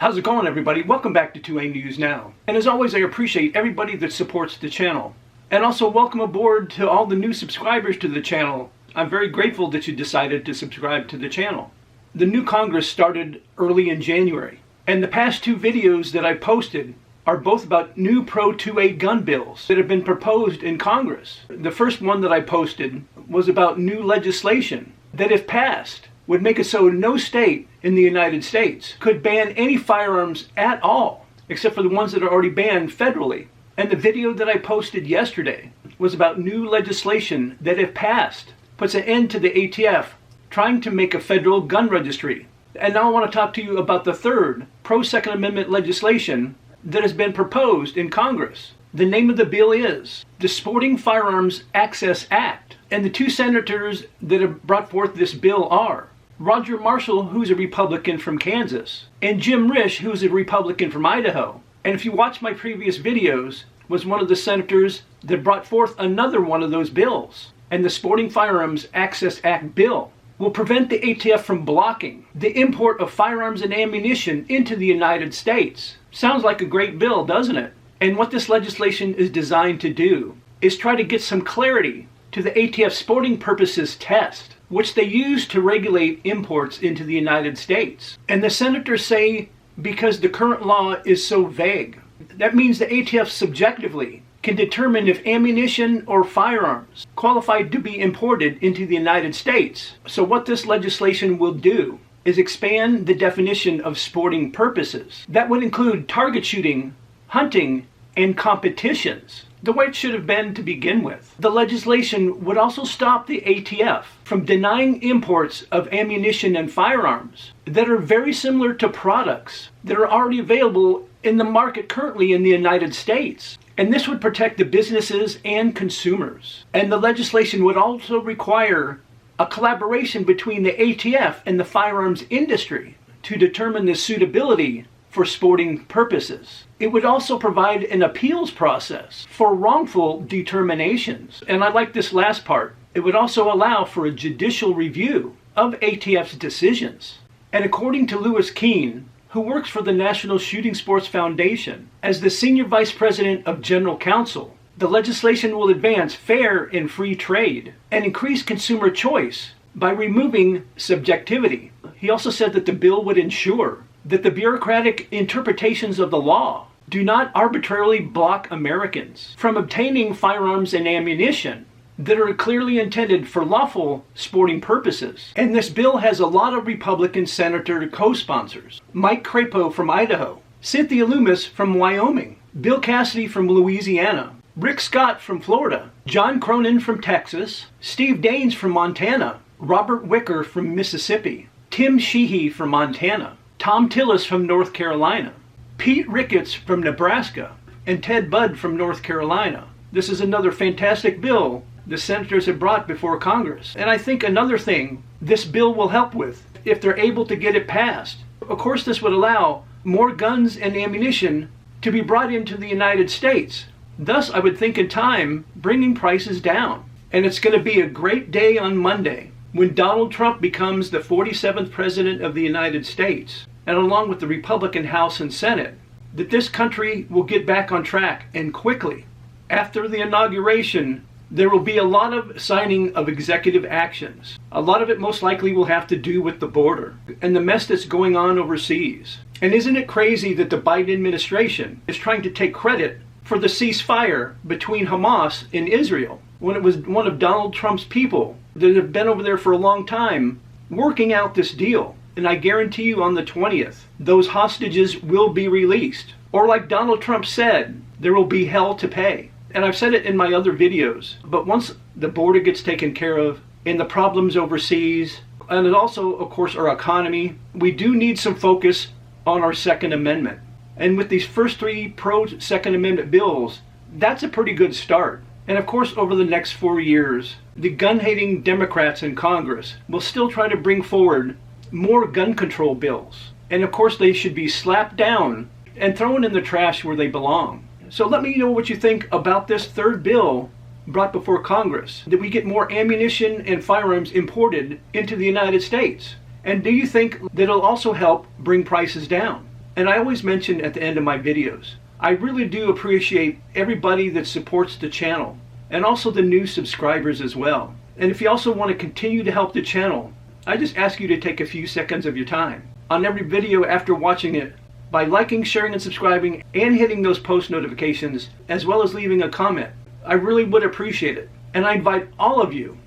How's it going, everybody? Welcome back to 2A News Now. And as always, I appreciate everybody that supports the channel. And also welcome aboard to all the new subscribers to the channel. I'm very grateful that you decided to subscribe to the channel. The new Congress started early in January. And the past two videos that I posted are both about new pro-2A gun bills that have been proposed in Congress. The first one that I posted was about new legislation that, if passed, would make it so no state in the United States could ban any firearms at all, except for the ones that are already banned federally. And the video that I posted yesterday was about new legislation that, if passed, puts an end to the ATF trying to make a federal gun registry. And now I want to talk to you about the third pro-Second Amendment legislation that has been proposed in Congress. The name of the bill is the Firearms Access Act. And the two senators that have brought forth this bill are Roger Marshall, who's a Republican from Kansas, and Jim Risch, who's a Republican from Idaho. And if you watch my previous videos, was one of the senators that brought forth another one of those bills. And the Firearms Access Act bill will prevent the ATF from blocking the import of firearms and ammunition into the United States. Sounds like a great bill, doesn't it? And what this legislation is designed to do is try to get some clarity to the ATF sporting purposes test, which they use to regulate imports into the United States. And the senators say because the current law is so vague, that means the ATF subjectively can determine if ammunition or firearms qualified to be imported into the United States. So what this legislation will do is expand the definition of sporting purposes. That would include target shooting, hunting, and competitions, the way it should have been to begin with. The legislation would also stop the ATF from denying imports of ammunition and firearms that are very similar to products that are already available in the market currently in the United States. And this would protect the businesses and consumers. And the legislation would also require a collaboration between the ATF and the firearms industry to determine the suitability for sporting purposes. It would also provide an appeals process for wrongful determinations. And I like this last part. It would also allow for a judicial review of ATF's decisions. And according to Louis Keene, who works for the National Shooting Sports Foundation as the Senior Vice President of General Counsel, the legislation will advance fair and free trade and increase consumer choice by removing subjectivity. He also said that the bill would ensure that the bureaucratic interpretations of the law do not arbitrarily block Americans from obtaining firearms and ammunition that are clearly intended for lawful sporting purposes. And this bill has a lot of Republican senator co-sponsors. Mike Crapo from Idaho, Cynthia Loomis from Wyoming, Bill Cassidy from Louisiana, Rick Scott from Florida, John Cronin from Texas, Steve Daines from Montana, Robert Wicker from Mississippi, Tim Sheehy from Montana, Tom Tillis from North Carolina, Pete Ricketts from Nebraska, and Ted Budd from North Carolina. This is another fantastic bill the senators have brought before Congress. And I think another thing this bill will help with, if they're able to get it passed, of course this would allow more guns and ammunition to be brought into the United States. Thus, I would think in time, bringing prices down. And it's going to be a great day on Monday when Donald Trump becomes the 47th President of the United States, and along with the Republican House and Senate, that this country will get back on track and quickly. After the inauguration, there will be a lot of signing of executive actions. A lot of it most likely will have to do with the border and the mess that's going on overseas. And isn't it crazy that the Biden administration is trying to take credit for the ceasefire between Hamas and Israel, when it was one of Donald Trump's people that have been over there for a long time working out this deal. And I guarantee you on the 20th, those hostages will be released. Or like Donald Trump said, there will be hell to pay. And I've said it in my other videos, but once the border gets taken care of and the problems overseas, and also, of course, our economy, we do need some focus on our Second Amendment. And with these first three pro-Second Amendment bills, that's a pretty good start. And of course, over the next 4 years, the gun-hating Democrats in Congress will still try to bring forward more gun control bills. And of course, they should be slapped down and thrown in the trash where they belong. So let me know what you think about this third bill brought before Congress, that we get more ammunition and firearms imported into the United States. And do you think that it'll also help bring prices down? And I always mention at the end of my videos, I really do appreciate everybody that supports the channel, and also the new subscribers as well. And if you also want to continue to help the channel, I just ask you to take a few seconds of your time on every video after watching it by liking, sharing, and subscribing, and hitting those post notifications, as well as leaving a comment. I really would appreciate it. And I invite all of you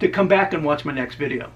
to come back and watch my next video.